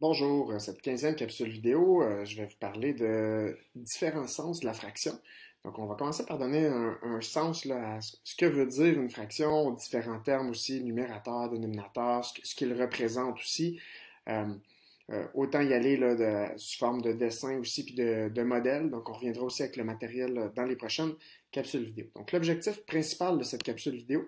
Bonjour, cette 15e capsule vidéo, je vais vous parler de différents sens de la fraction. Donc, on va commencer par donner un sens là, à ce que veut dire une fraction, différents termes aussi, numérateur, dénominateur, ce qu'il représente aussi. Euh, Autant y aller là, sous forme de dessin aussi, puis de modèle. Donc, on reviendra aussi avec le matériel dans les prochaines capsules vidéo. Donc, l'objectif principal de cette capsule vidéo,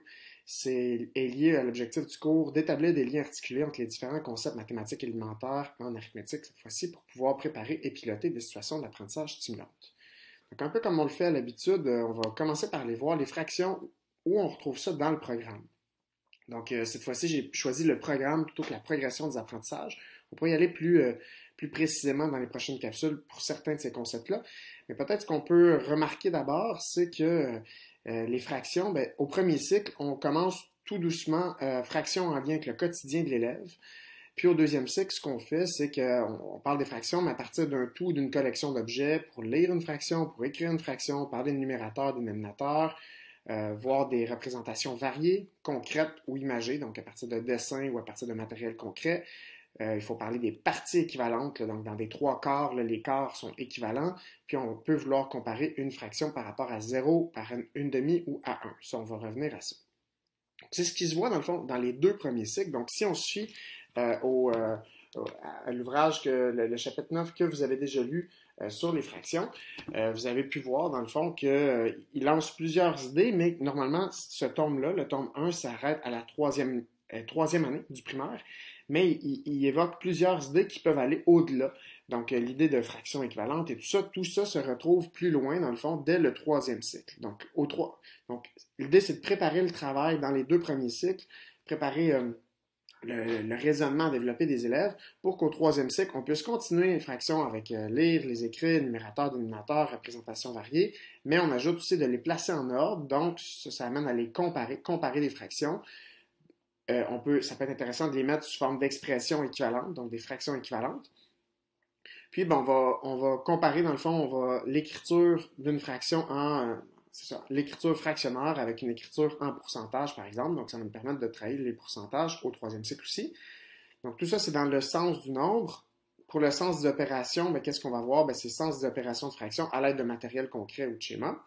est lié à l'objectif du cours d'établir des liens articulés entre les différents concepts mathématiques élémentaires en arithmétique, cette fois-ci, pour pouvoir préparer et piloter des situations d'apprentissage stimulantes. Donc, un peu comme on le fait à l'habitude, on va commencer par aller voir les fractions où on retrouve ça dans le programme. Donc, cette fois-ci, j'ai choisi le programme plutôt que la progression des apprentissages. On pourrait y aller plus précisément dans les prochaines capsules pour certains de ces concepts-là. Mais peut-être ce qu'on peut remarquer d'abord, c'est que les fractions, au premier cycle, on commence tout doucement fractions en lien avec le quotidien de l'élève. Puis au deuxième cycle, ce qu'on fait, c'est qu'on parle des fractions, mais à partir d'un tout ou d'une collection d'objets pour lire une fraction, pour écrire une fraction, parler de numérateur, de dénominateur, voir des représentations variées, concrètes ou imagées, donc à partir de dessins ou à partir de matériel concret. Il faut parler des parties équivalentes, là, donc dans des trois quarts, là, les quarts sont équivalents, puis on peut vouloir comparer une fraction par rapport à 0, par une demi ou à 1. Ça, on va revenir à ça. C'est ce qui se voit dans le fond dans les deux premiers cycles. Donc, si on se fie à l'ouvrage, le chapitre 9 que vous avez déjà lu sur les fractions, vous avez pu voir dans le fond qu'il lance plusieurs idées, mais normalement, ce tome-là, le tome 1, s'arrête à la troisième année du primaire, mais il évoque plusieurs idées qui peuvent aller au-delà. Donc, l'idée de fraction équivalente et tout ça se retrouve plus loin, dans le fond, dès le troisième cycle. Donc, l'idée, c'est de préparer le travail dans les deux premiers cycles, préparer le raisonnement à développer des élèves pour qu'au troisième cycle, on puisse continuer les fractions avec lire, les écrire, numérateur, dénominateur, représentation variée, mais on ajoute aussi de les placer en ordre, donc ça amène à les comparer des fractions. Ça peut être intéressant de les mettre sous forme d'expressions équivalentes, donc des fractions équivalentes. Puis, on va comparer, dans le fond, l'écriture d'une fraction l'écriture fractionnaire avec une écriture en pourcentage, par exemple. Donc, ça va nous permettre de travailler les pourcentages au troisième cycle aussi. Donc, tout ça, c'est dans le sens du nombre. Pour le sens des opérations, qu'est-ce qu'on va voir? C'est le sens des opérations de fraction à l'aide de matériel concret ou de schéma.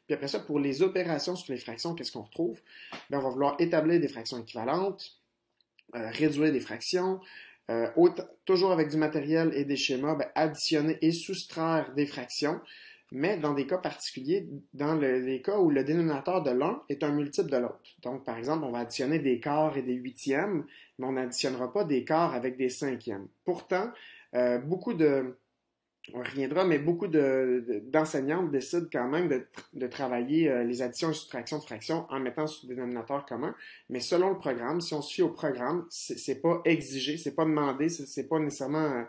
Puis après ça, pour les opérations sur les fractions, qu'est-ce qu'on retrouve? On va vouloir établir des fractions équivalentes, réduire des fractions, toujours avec du matériel et des schémas, additionner et soustraire des fractions, mais dans des cas particuliers, dans les cas où le dénominateur de l'un est un multiple de l'autre. Donc, par exemple, on va additionner des quarts et des huitièmes, mais on n'additionnera pas des quarts avec des cinquièmes. Pourtant, on reviendra, mais beaucoup d'enseignants décident quand même de travailler les additions et soustractions de fractions en mettant sur des dénominateurs communs. Mais selon le programme, si on se fie au programme, c'est pas exigé, c'est pas demandé, c'est pas nécessairement,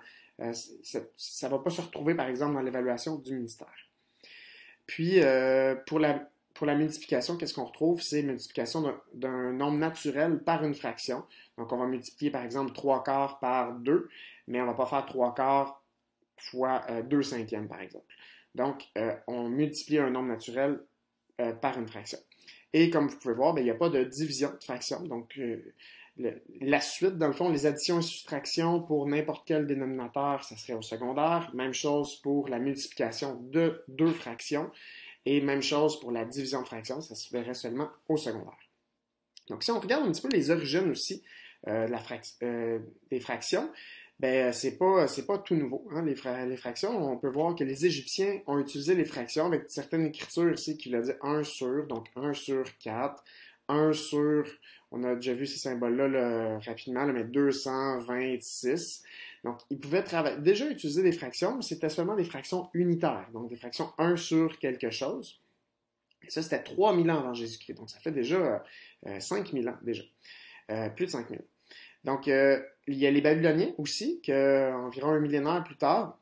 ça va pas se retrouver par exemple dans l'évaluation du ministère. Puis pour la multiplication, qu'est-ce qu'on retrouve? C'est multiplication d'un nombre naturel par une fraction. Donc on va multiplier par exemple 3 quarts par 2, mais on va pas faire 3 quarts fois 2 cinquièmes, par exemple. Donc, on multiplie un nombre naturel par une fraction. Et comme vous pouvez voir, il n'y a pas de division de fraction. Donc, la suite, dans le fond, les additions et soustractions pour n'importe quel dénominateur, ça serait au secondaire. Même chose pour la multiplication de deux fractions. Et même chose pour la division de fractions, ça se ferait seulement au secondaire. Donc, si on regarde un petit peu les origines aussi des fractions, c'est pas tout nouveau, hein, les fractions. On peut voir que les Égyptiens ont utilisé les fractions avec certaines écritures ici qui veulent dire 1 sur, donc 1 sur 4, 1 sur, on a déjà vu ces symboles-là rapidement, mais 226. Donc, ils pouvaient déjà utiliser des fractions, mais c'était seulement des fractions unitaires, donc des fractions 1 sur quelque chose. Et ça, c'était 3000 ans avant Jésus-Christ, donc ça fait déjà 5000 ans déjà, plus de 5000 ans. Donc, il y a les Babyloniens aussi, qu'environ un millénaire plus tard,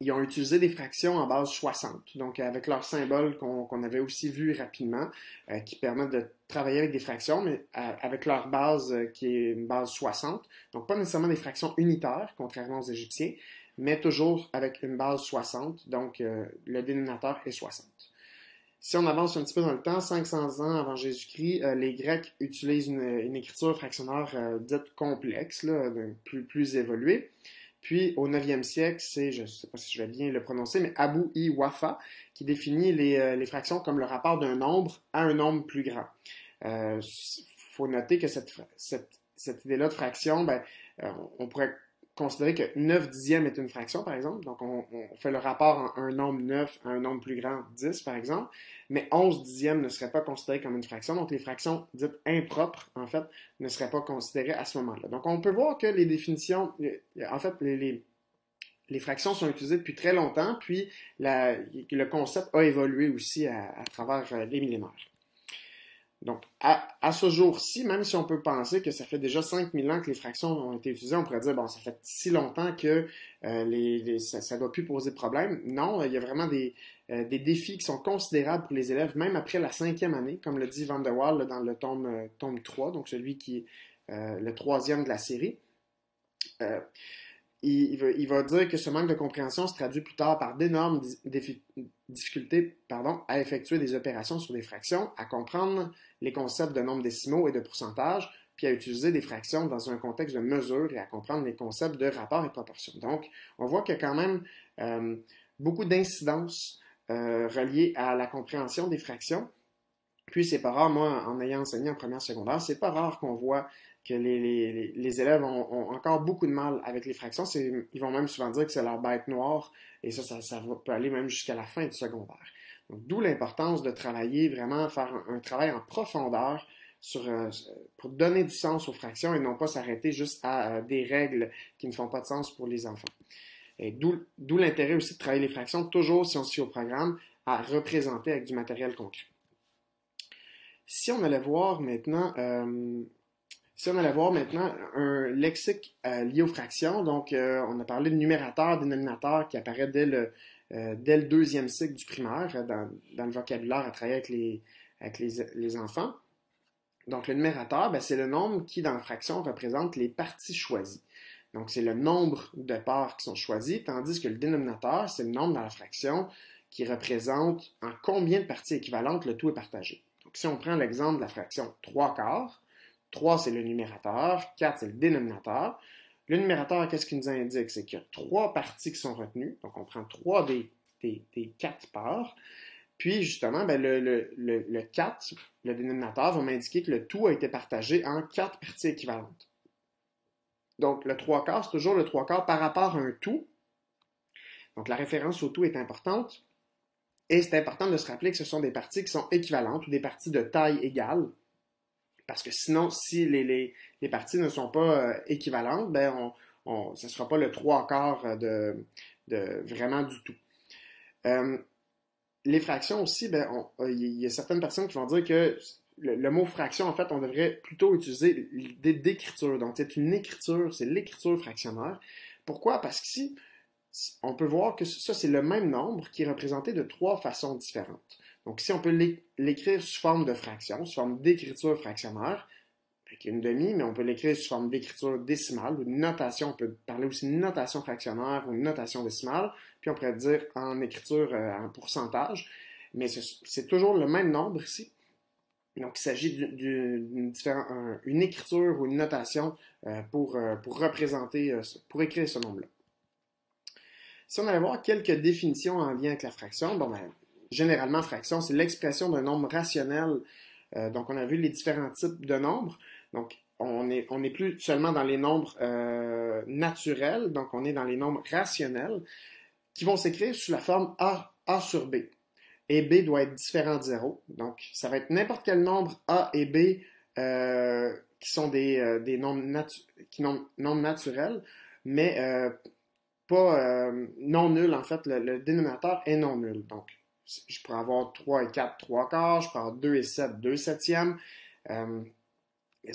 ils ont utilisé des fractions en base 60, donc avec leur symbole qu'on avait aussi vu rapidement, qui permettent de travailler avec des fractions, mais avec leur base qui est une base 60. Donc, pas nécessairement des fractions unitaires, contrairement aux Égyptiens, mais toujours avec une base 60, donc le dénominateur est 60. Si on avance un petit peu dans le temps, 500 ans avant Jésus-Christ, les Grecs utilisent une écriture fractionnaire dite complexe, là, plus évoluée. Puis au 9e siècle, c'est, je ne sais pas si je vais bien le prononcer, mais Abou-i-Wafa, qui définit les fractions comme le rapport d'un nombre à un nombre plus grand. Faut noter que cette idée-là de fraction, ben, on pourrait considérer que 9 dixièmes est une fraction, par exemple. Donc, on fait le rapport en un nombre 9 à un nombre plus grand, 10, par exemple. Mais 11 dixièmes ne serait pas considéré comme une fraction. Donc, les fractions dites impropres, en fait, ne seraient pas considérées à ce moment-là. Donc, on peut voir que les définitions, en fait, les fractions sont utilisées depuis très longtemps, puis le concept a évolué aussi à travers les millénaires. Donc, à ce jour-ci, même si on peut penser que ça fait déjà 5000 ans que les fractions ont été utilisées, on pourrait dire, bon, ça fait si longtemps que ça ne doit plus poser de problème. Non, il y a vraiment des défis qui sont considérables pour les élèves, même après la 5e année, comme le dit Van der Waal là, dans le tome 3, donc celui qui est le 3e de la série. Il va dire que ce manque de compréhension se traduit plus tard par d'énormes difficultés à effectuer des opérations sur des fractions, à comprendre les concepts de nombres décimaux et de pourcentage, puis à utiliser des fractions dans un contexte de mesure et à comprendre les concepts de rapport et de proportion. Donc, on voit qu'il y a quand même beaucoup d'incidences reliées à la compréhension des fractions. Puis, c'est pas rare, moi, en ayant enseigné en première secondaire, c'est pas rare qu'on voit que les élèves ont encore beaucoup de mal avec les fractions. Ils vont même souvent dire que c'est leur bête noire, et ça peut aller même jusqu'à la fin du secondaire. Donc, d'où l'importance de travailler, vraiment faire un travail en profondeur pour donner du sens aux fractions et non pas s'arrêter juste à des règles qui ne font pas de sens pour les enfants. Et d'où l'intérêt aussi de travailler les fractions, toujours, si on se fie au programme, à représenter avec du matériel concret. Si on allait voir maintenant un lexique lié aux fractions, donc on a parlé de numérateur, dénominateur qui apparaît dès le 2e cycle du primaire dans le vocabulaire à travailler avec les enfants. Donc le numérateur, ben, c'est le nombre qui dans la fraction représente les parties choisies. Donc c'est le nombre de parts qui sont choisies, tandis que le dénominateur, c'est le nombre dans la fraction qui représente en combien de parties équivalentes le tout est partagé. Donc si on prend l'exemple de la fraction 3/4, 3, c'est le numérateur, 4, c'est le dénominateur. Le numérateur, qu'est-ce qu'il nous indique? C'est qu'il y a 3 parties qui sont retenues. Donc, on prend 3 des 4 parts. Puis, justement, ben, le 4, le dénominateur, va m'indiquer que le tout a été partagé en 4 parties équivalentes. Donc, le 3/4, c'est toujours le 3/4 par rapport à un tout. Donc, la référence au tout est importante. Et c'est important de se rappeler que ce sont des parties qui sont équivalentes ou des parties de taille égale. Parce que sinon, si les parties ne sont pas équivalentes, ben ce ne sera pas le 3/4 de vraiment du tout. Les fractions aussi, ben, il y a certaines personnes qui vont dire que le mot fraction, en fait, on devrait plutôt utiliser l'idée d'écriture. Donc, c'est l'écriture fractionnaire. Pourquoi? Parce qu'ici, on peut voir que ça, c'est le même nombre qui est représenté de 3 façons différentes. Donc, ici, on peut l'écrire sous forme de fraction, sous forme d'écriture fractionnaire, avec une demi, mais on peut l'écrire sous forme d'écriture décimale ou de notation. On peut parler aussi de notation fractionnaire ou de notation décimale, puis on pourrait dire en écriture en pourcentage. Mais c'est toujours le même nombre ici. Donc, il s'agit d'une écriture ou une notation pour représenter, pour écrire ce nombre-là. Si on allait voir quelques définitions en lien avec la fraction, bon, ben, généralement, fraction, c'est l'expression d'un nombre rationnel. Donc, on a vu les différents types de nombres. Donc, on n'est plus seulement dans les nombres naturels, donc on est dans les nombres rationnels qui vont s'écrire sous la forme A sur B. Et B doit être différent de 0. Donc, ça va être n'importe quel nombre A et B qui sont des nombres, nombres naturels, mais pas non nuls. En fait, le dénominateur est non nul. Donc, je pourrais avoir 3 et 4, 3/4. Je pourrais avoir 2 et 7, 2 septièmes. Et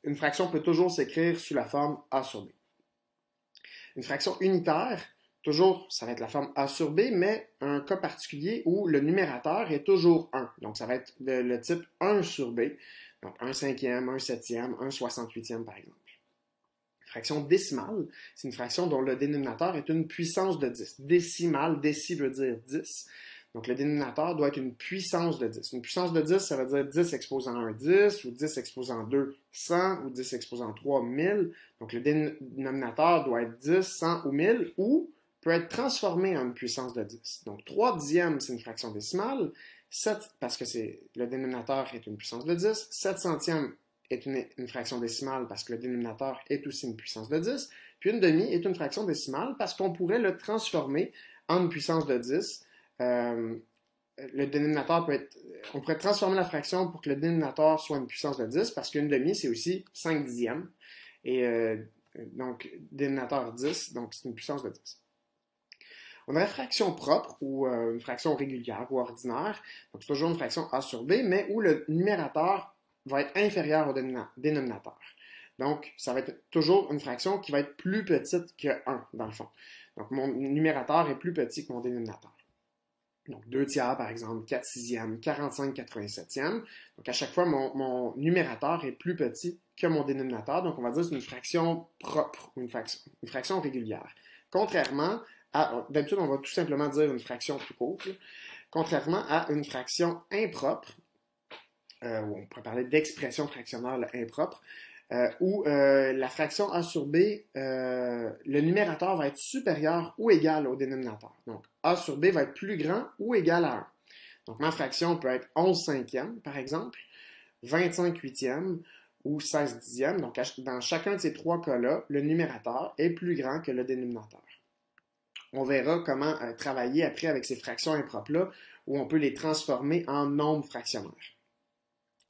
une fraction peut toujours s'écrire sous la forme A sur B. Une fraction unitaire, toujours, ça va être la forme A sur B, mais un cas particulier où le numérateur est toujours 1. Donc, ça va être le type 1 sur B. Donc, 1 cinquième, 1 septième, 1 soixante-huitième, par exemple. Fraction décimale, c'est une fraction dont le dénominateur est une puissance de 10. Décimale, déci veut dire 10. Donc, le dénominateur doit être une puissance de 10. Une puissance de 10, ça veut dire 10 exposant 1, 10, ou 10 exposant 2, 100, ou 10 exposant 3, 1000. Donc, le dénominateur doit être 10, 100 ou 1000, ou peut être transformé en une puissance de 10. Donc, 3 dixièmes, c'est une fraction décimale. 7, parce que le dénominateur est une puissance de 10. 7 centièmes est une fraction décimale parce que le dénominateur est aussi une puissance de 10. Puis une demi est une fraction décimale parce qu'on pourrait le transformer en une puissance de 10. Le dénominateur on pourrait transformer la fraction pour que le dénominateur soit une puissance de 10 parce qu'une demi, c'est aussi 5 dixièmes. Et donc, dénominateur 10, donc c'est une puissance de 10. On a la fraction propre ou une fraction régulière ou ordinaire. Donc, c'est toujours une fraction A sur B, mais où le numérateur va être inférieur au dénominateur. Donc, ça va être toujours une fraction qui va être plus petite que 1, dans le fond. Donc, mon numérateur est plus petit que mon dénominateur. Donc, 2 tiers, par exemple, 4 sixièmes, 45 87e. Donc, à chaque fois, mon numérateur est plus petit que mon dénominateur. Donc, on va dire que c'est une fraction propre, une fraction régulière. Contrairement d'habitude, on va tout simplement dire une fraction plus courte. Contrairement à une fraction impropre, où on pourrait parler d'expression fractionnelle impropre, où la fraction A sur B, le numérateur va être supérieur ou égal au dénominateur. Donc, A sur B va être plus grand ou égal à 1. Donc, ma fraction peut être 11 cinquièmes, par exemple, 25 huitièmes ou 16 dixièmes. Donc, dans chacun de ces trois cas-là, le numérateur est plus grand que le dénominateur. On verra comment travailler après avec ces fractions impropres-là, où on peut les transformer en nombres fractionnaires.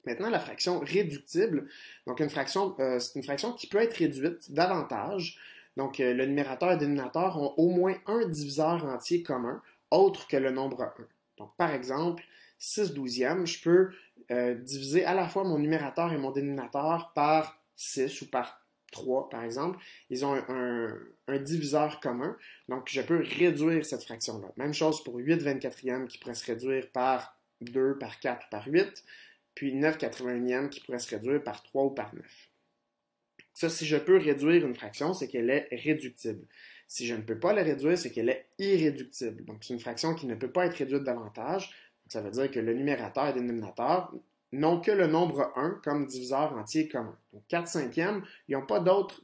Maintenant, la fraction réductible, donc c'est une fraction qui peut être réduite davantage. Donc, le numérateur et le dénominateur ont au moins un diviseur entier commun, autre que le nombre 1. Donc, par exemple, 6 douzièmes, je peux diviser à la fois mon numérateur et mon dénominateur par 6 ou par 3, par exemple. Ils ont un diviseur commun, donc je peux réduire cette fraction-là. Même chose pour 8 24e qui pourrait se réduire par 2, par 4, par 8, puis 9 81e qui pourrait se réduire par 3 ou par 9. Ça, si je peux réduire une fraction, c'est qu'elle est réductible. Si je ne peux pas la réduire, c'est qu'elle est irréductible. Donc, c'est une fraction qui ne peut pas être réduite davantage. Donc, ça veut dire que le numérateur et le dénominateur n'ont que le nombre 1 comme diviseur entier commun. Donc, 4 cinquièmes, ils n'ont pas d'autres.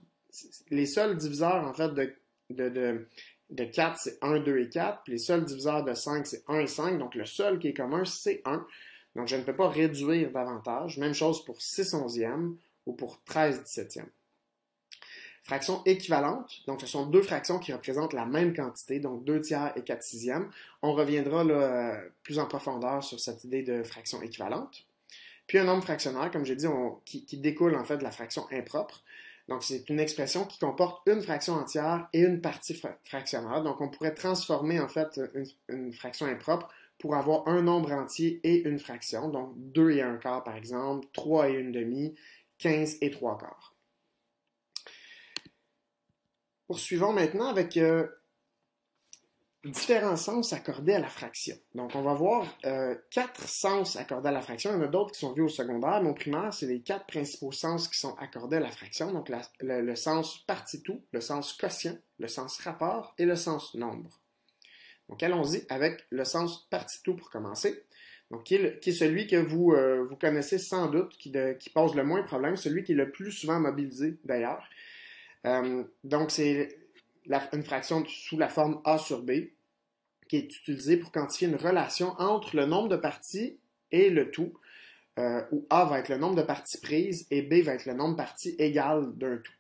Les seuls diviseurs, en fait, de 4, c'est 1, 2 et 4. Puis les seuls diviseurs de 5, c'est 1 et 5. Donc, le seul qui est commun, c'est 1. Donc, je ne peux pas réduire davantage. Même chose pour 6 onzièmes ou pour 13 dix-septièmes. Fraction équivalente, donc ce sont deux fractions qui représentent la même quantité, donc 2 tiers et 4 sixièmes. On reviendra là, plus en profondeur sur cette idée de fraction équivalente. Puis un nombre fractionnaire, comme j'ai dit, qui découle en fait de la fraction impropre. Donc c'est une expression qui comporte une fraction entière et une partie fractionnaire. Donc on pourrait transformer en fait une fraction impropre pour avoir un nombre entier et une fraction. Donc 2 et 1 quart par exemple, 3 et une demi, 15 et 3 quarts. Poursuivons maintenant avec différents sens accordés à la fraction. Donc, on va voir 4 sens accordés à la fraction. Il y en a d'autres qui sont vus au secondaire, mais au primaire, c'est les 4 principaux sens qui sont accordés à la fraction. Donc, le sens partie-tout, le sens quotient, le sens rapport et le sens nombre. Donc, allons-y avec le sens partie-tout pour commencer. Donc, qui est celui que vous connaissez sans doute, qui pose le moins de problèmes, celui qui est le plus souvent mobilisé d'ailleurs. Donc, c'est une fraction sous la forme A sur B qui est utilisée pour quantifier une relation entre le nombre de parties et le tout, où A va être le nombre de parties prises et B va être le nombre de parties égales d'un tout.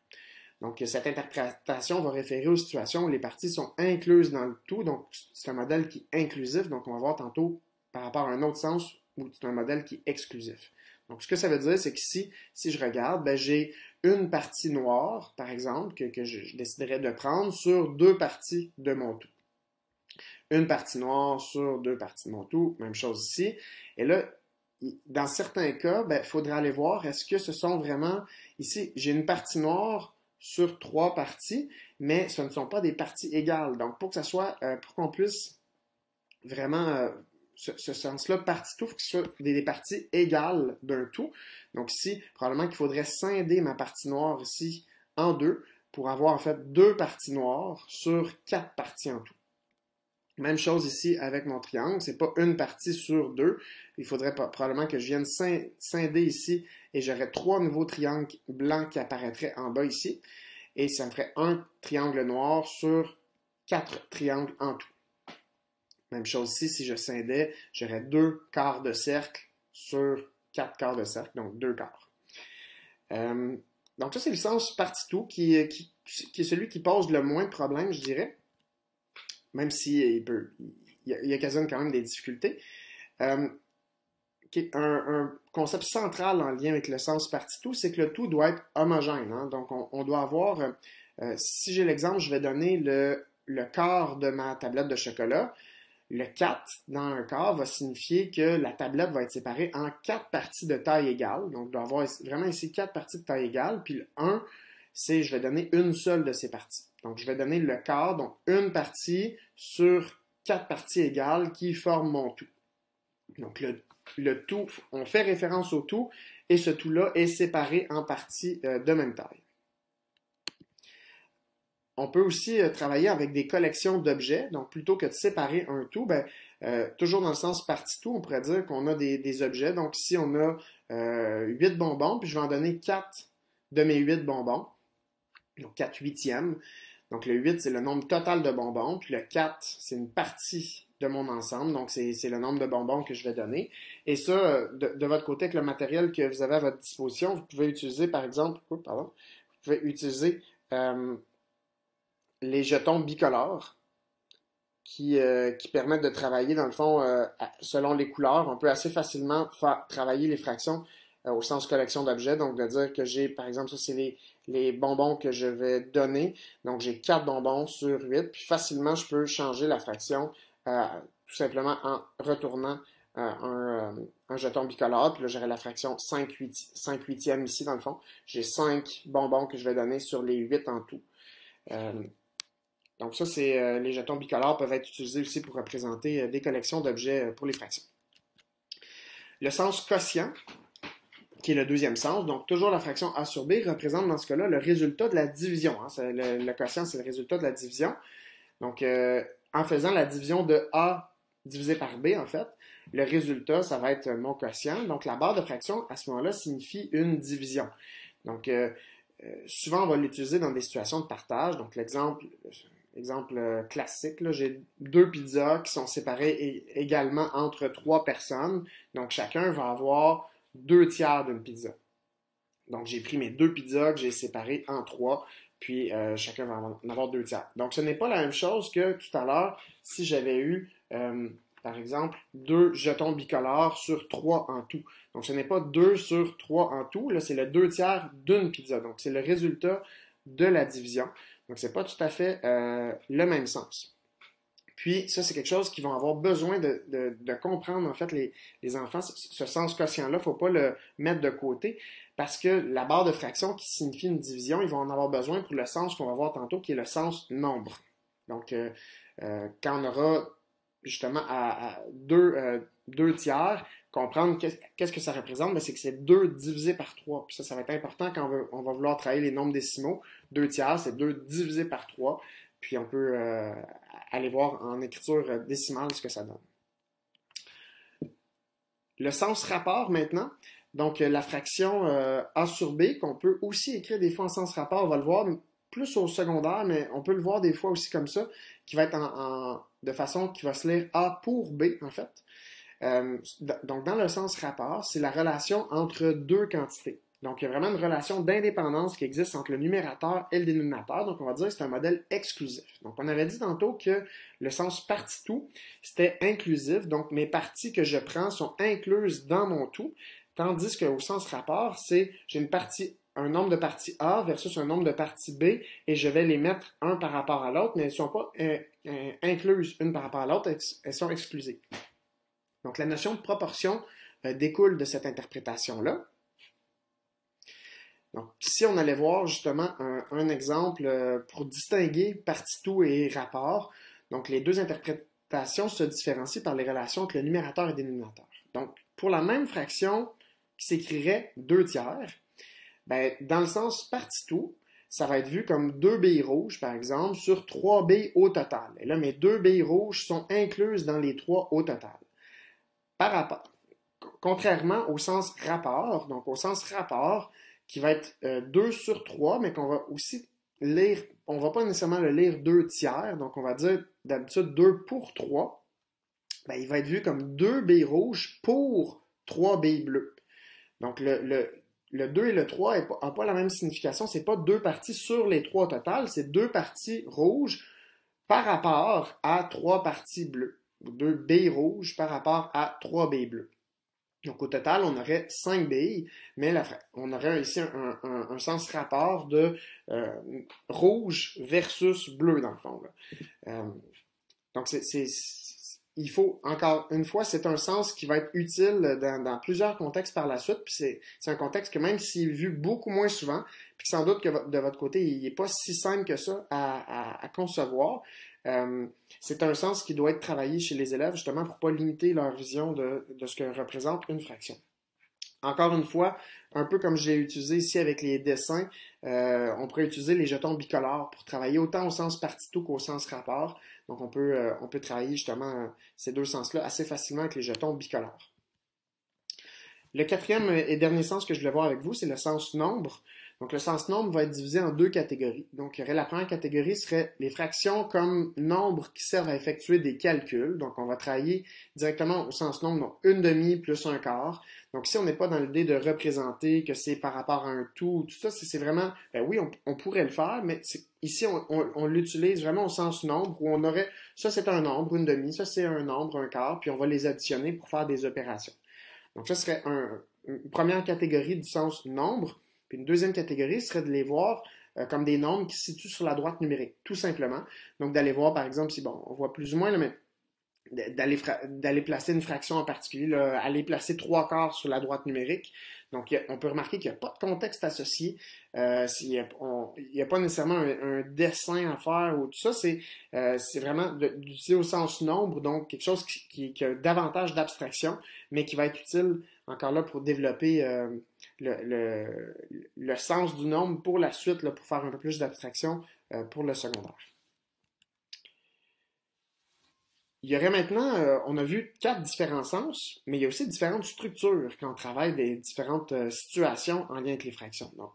Donc, cette interprétation va référer aux situations où les parties sont incluses dans le tout. Donc, c'est un modèle qui est inclusif. Donc, on va voir tantôt par rapport à un autre sens où c'est un modèle qui est exclusif. Donc, ce que ça veut dire, c'est qu'ici, si je regarde, j'ai une partie noire, par exemple, que je déciderais de prendre sur deux parties de mon tout. Une partie noire sur deux parties de mon tout, même chose ici. Et là, dans certains cas, il faudrait aller voir, est-ce que ce sont vraiment... Ici, j'ai une partie noire sur trois parties, mais ce ne sont pas des parties égales. Donc, pour que ça soit, pour qu'on puisse vraiment... ce sens-là, partie tout, il faut que ce soit des parties égales d'un tout. Donc ici, probablement qu'il faudrait scinder ma partie noire ici en deux pour avoir en fait deux parties noires sur quatre parties en tout. Même chose ici avec mon triangle, c'est pas une partie sur deux. Il faudrait probablement que je vienne scinder ici et j'aurais 3 nouveaux triangles blancs qui apparaîtraient en bas ici. Et ça me ferait un triangle noir sur 4 triangles en tout. Même chose ici, si je scindais, j'aurais 2 quarts de cercle sur 4 quarts de cercle, donc 2 quarts. Donc ça, c'est le sens parti-tout qui est celui qui pose le moins de problèmes, je dirais, même s'il il occasionne quand même des difficultés. Un concept central en lien avec le sens parti-tout, c'est que le tout doit être homogène. Hein? Donc, on doit avoir, si j'ai l'exemple, je vais donner le quart de ma tablette de chocolat. Le 4 dans un quart va signifier que la tablette va être séparée en 4 parties de taille égale. Donc, je dois avoir vraiment ici 4 parties de taille égale. Puis le 1, c'est je vais donner une seule de ces parties. Donc, je vais donner le quart, donc une partie sur 4 parties égales qui forment mon tout. Donc, le tout, on fait référence au tout et ce tout-là est séparé en parties de même taille. On peut aussi travailler avec des collections d'objets. Donc, plutôt que de séparer un tout, toujours dans le sens partie-tout, on pourrait dire qu'on a des objets. Donc, ici, on a 8 bonbons, puis je vais en donner 4 de mes 8 bonbons. Donc, 4 huitièmes. Donc, le 8, c'est le nombre total de bonbons. Puis le 4, c'est une partie de mon ensemble. Donc, c'est le nombre de bonbons que je vais donner. Et ça, de votre côté, avec le matériel que vous avez à votre disposition, vous pouvez utiliser, par exemple, vous pouvez utiliser les jetons bicolores qui permettent de travailler, dans le fond, selon les couleurs. On peut assez facilement faire travailler les fractions au sens collection d'objets. Donc, de dire que j'ai, par exemple, ça, c'est les bonbons que je vais donner. Donc, j'ai 4 bonbons sur 8. Puis, facilement, je peux changer la fraction tout simplement en retournant un jeton bicolore. Puis là, j'aurai la fraction 5 huitièmes ici, dans le fond. J'ai 5 bonbons que je vais donner sur les 8 en tout. Donc ça, c'est les jetons bicolores peuvent être utilisés aussi pour représenter des collections d'objets pour les fractions. Le sens quotient, qui est le deuxième sens, donc toujours la fraction A sur B, représente dans ce cas-là le résultat de la division. Hein. Le quotient, c'est le résultat de la division. Donc, en faisant la division de A divisé par B, en fait, le résultat, ça va être mon quotient. Donc, la barre de fraction, à ce moment-là, signifie une division. Donc, souvent, on va l'utiliser dans des situations de partage. Donc, l'exemple classique, là, j'ai 2 pizzas qui sont séparées également entre 3 personnes. Donc, chacun va avoir 2 tiers d'une pizza. Donc, j'ai pris mes 2 pizzas que j'ai séparées en 3, puis chacun va en avoir 2 tiers. Donc, ce n'est pas la même chose que tout à l'heure si j'avais eu, par exemple, 2 jetons bicolores sur 3 en tout. Donc, ce n'est pas 2 sur 3 en tout, là, c'est le 2 tiers d'une pizza. Donc, c'est le résultat de la division. Donc, ce n'est pas tout à fait le même sens. Puis, ça, c'est quelque chose qu'ils vont avoir besoin de comprendre, en fait, les enfants. Ce sens quotient-là, il ne faut pas le mettre de côté parce que la barre de fraction qui signifie une division, ils vont en avoir besoin pour le sens qu'on va voir tantôt, qui est le sens nombre. Donc, quand on aura justement à 2 tiers, comprendre qu'est-ce que ça représente, c'est que c'est 2 divisé par 3. Puis ça va être important quand on va vouloir travailler les nombres décimaux. 2 tiers, c'est 2 divisé par 3. Puis on peut aller voir en écriture décimale ce que ça donne. Le sens rapport maintenant. Donc la fraction A sur B, qu'on peut aussi écrire des fois en sens rapport, on va le voir plus au secondaire, mais on peut le voir des fois aussi comme ça, qui va être de façon qui va se lire A pour B, en fait. Donc, dans le sens rapport, c'est la relation entre 2 quantités. Donc, il y a vraiment une relation d'indépendance qui existe entre le numérateur et le dénominateur. Donc, on va dire que c'est un modèle exclusif. Donc, on avait dit tantôt que le sens partie-tout, c'était inclusif. Donc, mes parties que je prends sont incluses dans mon tout. Tandis qu'au sens rapport, c'est j'ai un nombre de parties A versus un nombre de parties B et je vais les mettre un par rapport à l'autre, mais elles ne sont pas incluses une par rapport à l'autre, elles sont exclusives. Donc, la notion de proportion découle de cette interprétation-là. Donc, si on allait voir justement un exemple pour distinguer partie-tout et rapport, donc les deux interprétations se différencient par les relations entre le numérateur et le dénominateur. Donc, pour la même fraction qui s'écrirait 2 tiers, dans le sens partie-tout, ça va être vu comme 2 billes rouges, par exemple, sur 3 billes au total. Et là, mes 2 billes rouges sont incluses dans les 3 au total. Par rapport, contrairement au sens rapport, donc au sens rapport, qui va être 2 sur 3, mais qu'on va aussi lire, on ne va pas nécessairement le lire 2 tiers, donc on va dire d'habitude 2 pour 3, ben, il va être vu comme 2 billes rouges pour 3 billes bleues. Donc le 2 et le 3 n'ont pas la même signification, c'est pas 2 parties sur les 3 au total, c'est 2 parties rouges par rapport à 3 parties bleues, ou 2 billes rouges par rapport à 3 billes bleues. Donc, au total, on aurait 5 billes, mais on aurait ici un sens rapport de rouge versus bleu, dans le fond. Donc, il faut, encore une fois, c'est un sens qui va être utile dans plusieurs contextes par la suite. Puis c'est un contexte que même s'il est vu beaucoup moins souvent, puis que sans doute que de votre côté, il n'est pas si simple que ça à concevoir, c'est un sens qui doit être travaillé chez les élèves justement pour ne pas limiter leur vision de ce que représente une fraction. Encore une fois, un peu comme j'ai utilisé ici avec les dessins, on pourrait utiliser les jetons bicolores pour travailler autant au sens partito qu'au sens rapport. Donc on peut travailler justement ces deux sens-là assez facilement avec les jetons bicolores. Le quatrième et dernier sens que je voulais voir avec vous, c'est le sens nombre. Donc, le sens nombre va être divisé en 2 catégories. Donc, la première catégorie serait les fractions comme nombres qui servent à effectuer des calculs. Donc, on va travailler directement au sens nombre, donc 1/2 plus 1/4. Donc, ici, on n'est pas dans l'idée de représenter que c'est par rapport à un tout ça, c'est vraiment, ben oui, on pourrait le faire, mais ici, on l'utilise vraiment au sens nombre où on aurait, ça c'est un nombre, 1/2, ça c'est un nombre, 1/4, puis on va les additionner pour faire des opérations. Donc, ça serait une première catégorie du sens nombre. Puis une deuxième catégorie serait de les voir comme des nombres qui se situent sur la droite numérique, tout simplement. Donc, d'aller voir, par exemple, si, bon, on voit plus ou moins, là, mais d'aller placer une fraction en particulier, là, aller placer 3/4 sur la droite numérique. Donc, on peut remarquer qu'il n'y a pas de contexte associé. Il n'y a pas nécessairement un dessin à faire ou tout ça. C'est vraiment d'utiliser au sens nombre, donc quelque chose qui a davantage d'abstraction, mais qui va être utile encore là pour développer le sens du nombre pour la suite, là, pour faire un peu plus d'abstraction pour le secondaire. Il y aurait maintenant, on a vu 4 différents sens, mais il y a aussi différentes structures quand on travaille des différentes situations en lien avec les fractions. Donc,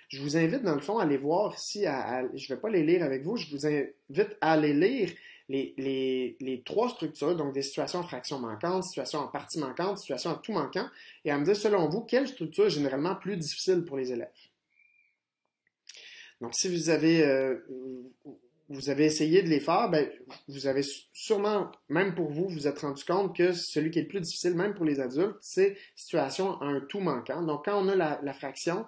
je vous invite dans le fond à aller voir ici, je ne vais pas les lire avec vous, je vous invite à aller lire les 3 structures, donc des situations en fractions manquantes, situations en partie manquante, situations en tout manquant, et à me dire selon vous, quelle structure est généralement plus difficile pour les élèves. Donc, si vous avez essayé de les faire, ben, vous avez sûrement, même pour vous, vous êtes rendu compte que celui qui est le plus difficile, même pour les adultes, c'est situation à un tout manquant. Donc, quand on a la fraction,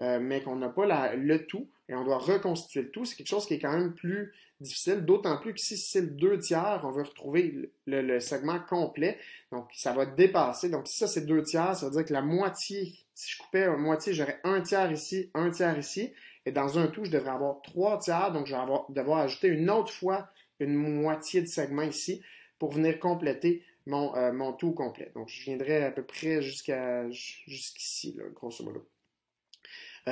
mais qu'on n'a pas le tout, et on doit reconstituer le tout, c'est quelque chose qui est quand même plus difficile, d'autant plus que si c'est le 2 tiers, on veut retrouver le segment complet, donc ça va dépasser. Donc, si ça c'est 2 tiers, ça veut dire que la moitié, si je coupais la moitié, j'aurais 1 tiers ici, 1 tiers ici, et dans un tout, je devrais avoir 3 tiers, donc je vais devoir ajouter une autre fois une moitié de segment ici pour venir compléter mon tout complet. Donc, je viendrai à peu près jusqu'ici, là, grosso modo.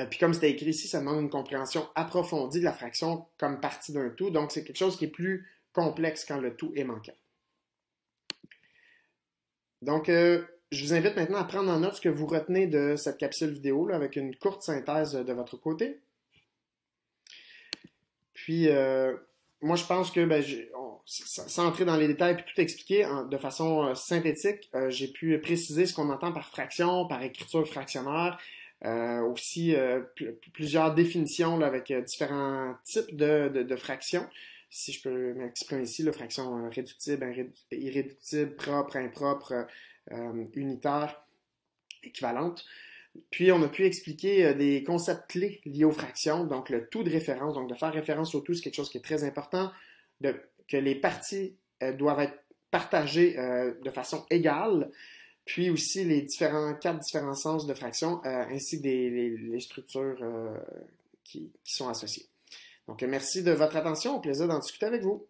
Puis comme c'était écrit ici, ça demande une compréhension approfondie de la fraction comme partie d'un tout. Donc, c'est quelque chose qui est plus complexe quand le tout est manquant. Donc, je vous invite maintenant à prendre en note ce que vous retenez de cette capsule vidéo là, avec une courte synthèse de votre côté. Puis, moi, je pense que, sans entrer dans les détails et tout expliquer de façon synthétique, j'ai pu préciser ce qu'on entend par fraction, par écriture fractionnaire, aussi plusieurs définitions là, avec différents types de fractions. Si je peux m'exprimer ici, la fraction réductible, irréductible, propre, impropre, unitaire, équivalente. Puis, on a pu expliquer des concepts clés liés aux fractions, donc le tout de référence, donc de faire référence au tout, c'est quelque chose qui est très important, que les parties doivent être partagées de façon égale, puis aussi les 4 différents sens de fractions, ainsi que les structures qui sont associées. Donc, merci de votre attention, au plaisir d'en discuter avec vous.